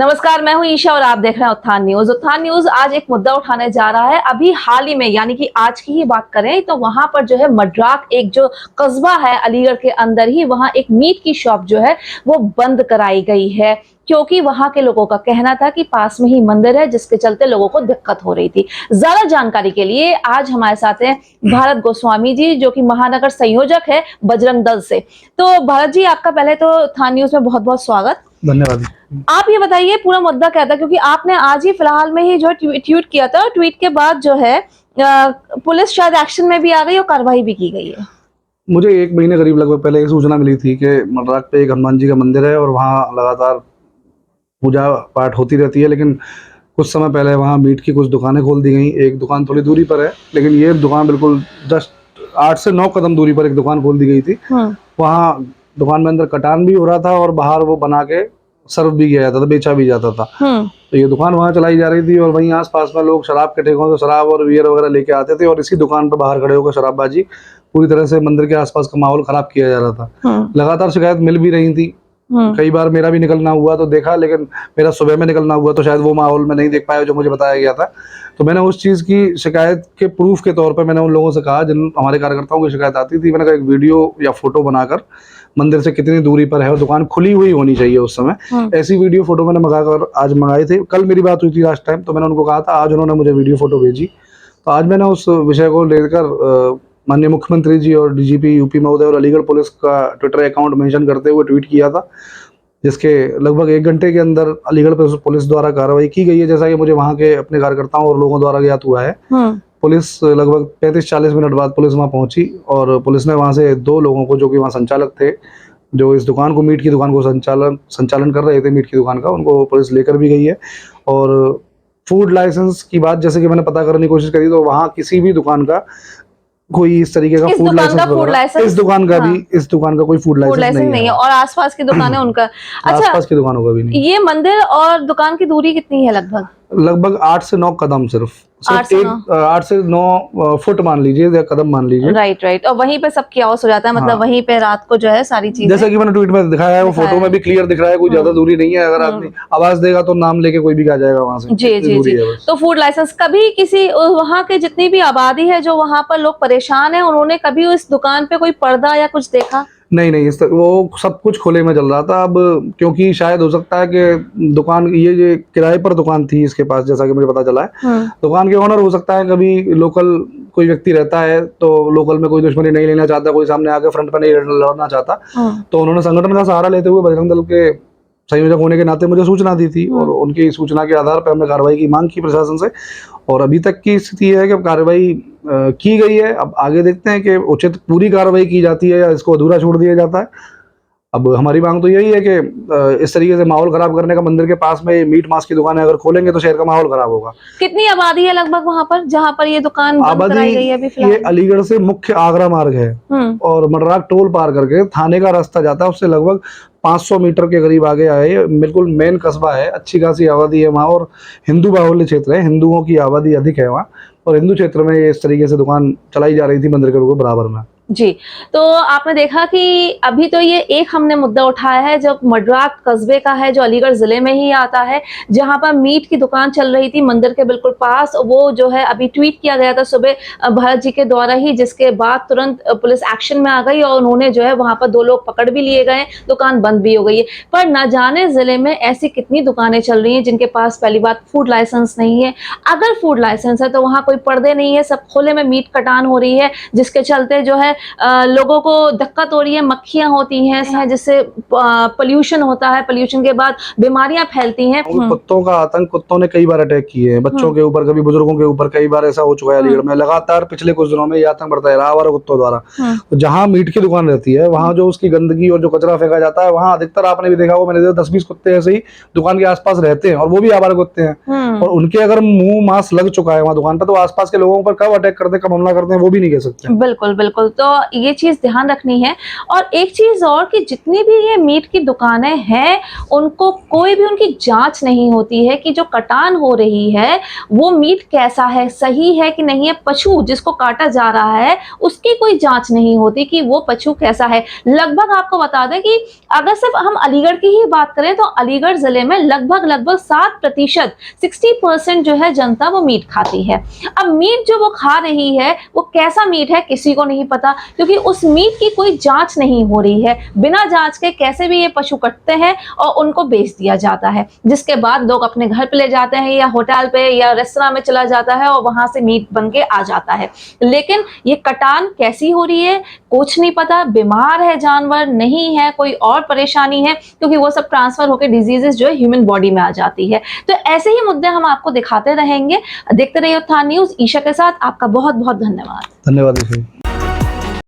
नमस्कार, मैं हूं ईशा और आप देख रहे हैं उत्थान न्यूज। उत्थान न्यूज आज एक मुद्दा उठाने जा रहा है। अभी हाल ही में यानी कि आज की ही बात करें तो वहां पर जो है मड्राक एक जो कस्बा है अलीगढ़ के अंदर ही, वहां एक मीट की शॉप जो है वो बंद कराई गई है, क्योंकि वहां के लोगों का कहना था कि पास में ही मंदिर है, जिसके चलते लोगों को दिक्कत हो रही थी। ज्यादा जानकारी के लिए आज हमारे साथ हैं भारत गोस्वामी जी, जो कि महानगर संयोजक है बजरंग दल से। तो भारत जी, आपका पहले तो उत्थान न्यूज में बहुत बहुत स्वागत। धन्यवाद। आप ये बताइए पूरा मुद्दा क्या था, क्योंकि आपने आज ही फिलहाल में ही जो ट्वीट किया था, और ट्वीट के बाद जो है पुलिस शायद एक्शन में भी आ गई और कार्रवाई भी की गई है। मुझे 1 महीने करीब लगभग पहले एक सूचना मिली थी कि मड्राक पे एक हनुमान जी का मंदिर है और वहाँ लगातार पूजा पाठ होती रहती है, लेकिन कुछ समय पहले वहाँ मीट की कुछ दुकानें खोल दी गई। एक दुकान थोड़ी दूरी पर है, लेकिन ये दुकान बिल्कुल जस्ट 8 से 9 कदम दूरी पर एक दुकान खोल दी गई थी। वहाँ दुकान में अंदर कटान भी हो रहा था और बाहर वो बना के सर्व भी किया जाता था, बेचा भी जाता था। तो ये दुकान वहाँ चलाई जा रही थी और वहीं आसपास में लोग शराब के ठेकों से शराब और बियर वगैरह लेके आते थे और इसी दुकान पर बाहर खड़े होकर शराबबाजी, पूरी तरह से मंदिर के आसपास का माहौल खराब किया जा रहा था। लगातार शिकायत मिल भी रही थी। कई बार मेरा भी निकलना हुआ तो देखा, लेकिन मेरा सुबह में निकलना हुआ तो शायद वो माहौल में नहीं देख पाया जो मुझे बताया गया था। तो मैंने उस चीज़ की शिकायत के प्रूफ के तौर पर मैंने उन लोगों से कहा, जिन हमारे कार्यकर्ताओं की शिकायत आती थी, मैंने कहा एक वीडियो या फोटो बनाकर मंदिर से कितनी दूरी पर है और दुकान खुली हुई होनी चाहिए उस समय, ऐसी वीडियो फोटो मैंने मंगाकर आज मंगाए थे। कल मेरी बात हुई थी लास्ट टाइम, तो मैंने उनको कहा था, आज उन्होंने मुझे वीडियो फोटो भेजी। तो आज मैंने उस विषय को लेकर माननीय मुख्यमंत्री जी और डीजीपी यूपी महोदय और अलीगढ़ पुलिस का ट्विटर अकाउंट मेंशन करते हुए ट्वीट किया था, जिसके लगभग 1 घंटे के अंदर अलीगढ़ पुलिस द्वारा कार्रवाई की गई है, जैसा कि मुझे वहाँ के अपने कार्यकर्ताओं और लोगों द्वारा ज्ञात हुआ है। पुलिस लगभग 35-40 मिनट बाद पुलिस वहाँ पहुंची और पुलिस ने वहाँ से 2 लोगों को, जो कि वहाँ संचालक थे, जो इस दुकान को, मीट की दुकान को संचालन कर रहे थे मीट की दुकान का, उनको पुलिस लेकर भी गई है। और फूड लाइसेंस की बात जैसे कि मैंने पता करने की कोशिश करी, तो वहाँ किसी भी दुकान का कोई इस तरीके का फूड लाइसेंस, इस दुकान का भी, इस दुकान का कोई फूड लाइसेंस नहीं है और आसपास की दुकानें उनका आसपास की दुकानों का भी नहीं। ये मंदिर और दुकान की दूरी कितनी है? लगभग 8 से 9 कदम, सिर्फ 8 से 9 फुट मान लीजिए या कदम मान लीजिए। राइट। और वहीं पे सब कियोस्क हो जाता है, मतलब वहीं पे रात को जो है सारी चीजें, जैसा कि मैंने ट्वीट में दिखाया है, वो फोटो में भी क्लियर दिख रहा है, कोई ज्यादा दूरी नहीं है। अगर आदमी आवाज देगा तो नाम लेके कोई भी आ जाएगा वहां से। जी। तो फूड लाइसेंस कभी किसी वहाँ के जितनी भी आबादी है जो वहाँ पर लोग परेशान है, उन्होंने कभी उस दुकान पे कोई पर्दा या कुछ देखा? नहीं, वो सब कुछ खुले में चल रहा था। अब क्योंकि शायद हो सकता है कि दुकान ये किराए पर दुकान थी इसके पास, जैसा कि मुझे पता चला है। दुकान के ओनर हो सकता है कभी लोकल कोई व्यक्ति रहता है तो लोकल में कोई दुश्मनी नहीं लेना चाहता, कोई सामने आके फ्रंट पर नहीं लड़ना चाहता, तो उन्होंने संगठन का सहारा लेते हुए बजरंग दल के संयोजक होने के नाते मुझे सूचना दी थी और उनकी सूचना के आधार पर हमने कार्रवाई की मांग की प्रशासन से, और अभी तक की स्थिति है कि अब कार्रवाई की गई है। अब आगे देखते हैं कि उचित पूरी कार्रवाई की जाती है या इसको अधूरा छोड़ दिया जाता है। अब हमारी मांग तो यही है कि इस तरीके से माहौल खराब करने का, मंदिर के पास में मीट मांस की दुकानें अगर खोलेंगे तो शहर का माहौल खराब होगा। कितनी आबादी है लगभग वहाँ पर जहाँ पर ये दुकान बंद कराई गई है अभी फिलहाल? ये अलीगढ़ से मुख्य आगरा मार्ग है और मड्राक टोल पार करके थाने का रास्ता जाता है, उससे लगभग 500 मीटर के करीब आगे आए। बिल्कुल मेन कस्बा है, अच्छी खासी आबादी है वहाँ और हिंदू बाहुल्य क्षेत्र है, हिंदुओं की आबादी अधिक है वहाँ, और हिंदू क्षेत्र में इस तरीके से दुकान चलाई जा रही थी मंदिर के बराबर में। जी, तो आपने देखा कि अभी तो ये एक हमने मुद्दा उठाया है जो मड्राक कस्बे का है, जो अलीगढ़ जिले में ही आता है, जहां पर मीट की दुकान चल रही थी मंदिर के बिल्कुल पास। वो जो है अभी ट्वीट किया गया था सुबह भारत जी के द्वारा ही, जिसके बाद तुरंत पुलिस एक्शन में आ गई और उन्होंने जो है वहां पर 2 लोग पकड़ भी लिए गए, दुकान बंद भी हो गई है। पर न जाने जिले में ऐसी कितनी दुकानें चल रही हैं जिनके पास पहली बात फूड लाइसेंस नहीं है। अगर फूड लाइसेंस है तो वहां कोई पर्दे नहीं है, सब खुले में मीट कटान हो रही है, जिसके चलते जो है लोगों को दिक्कत हो रही है, मक्खियां होती हैं, जिससे पोल्यूशन होता है, पोल्यूशन के बाद बीमारियां फैलती हैं। कुत्तों का आतंक, कुत्तों ने कई बार अटैक किए हैं बच्चों के ऊपर, कभी बुजुर्गों के ऊपर, कई बार ऐसा हो चुका है अलीगढ़ में। लगातार पिछले कुछ दिनों में ये आतंक बढ़ता रहा आवारा कुत्तों द्वारा। तो जहाँ मीट की दुकान रहती है वहाँ जो उसकी गंदगी और जो कचरा फेंका जाता है, वहाँ अधिकतर आपने भी देखा होगा, मैंने 10-20 कुत्ते ऐसे ही दुकान के आसपास रहते हैं और वो भी आवारा कुत्ते हैं, और उनके अगर मुंह मांस लग चुका है वहाँ दुकान पर, तो आसपास के लोगों पर कब अटैक करते, कब हमला करते हैं वो भी नहीं कह सकते। बिल्कुल। तो ये चीज़ ध्यान रखनी है। और एक चीज़ और कि जितनी भी ये मीट की दुकानें हैं, उनको कोई भी उनकी जाँच नहीं होती है कि जो कटान हो रही है, वो मीट कैसा है, सही है कि नहीं है। पशु जिसको काटा जा रहा है, उसकी कोई जाँच नहीं होती कि वो पशु कैसा है। लगभग आपको बता दें कि अगर सिर्फ हम अलीगढ़ की ही बात करें तो अलीगढ़ ज़िले में लगभग 7% 60% जो है जनता वो मीट खाती है। अब मीट जो वो खा रही है, वो कैसा मीट है किसी को नहीं पता, क्योंकि उस मीट की कोई जाँच नहीं हो रही है। बिना जाँच के कैसे भी ये पशु कटते हैं और उनको बेच दिया जाता है, जिसके बाद लोग अपने घर पे ले जाते हैं या होटल पे या रेस्तरां में चला जाता है और वहां से मीट बन के आ जाता है। लेकिन ये कटान कैसी हो रही है कुछ नहीं पता, बीमार है जानवर नहीं है, कोई और परेशानी है, क्योंकि वो सब ट्रांसफर होकर डिजीजेस जो है ह्यूमन बॉडी में आ जाती है। तो ऐसे ही मुद्दे हम आपको दिखाते रहेंगे। देखते रहिए उत्थान न्यूज। ईशा के साथ आपका बहुत बहुत धन्यवाद। धन्यवाद ईशा जी।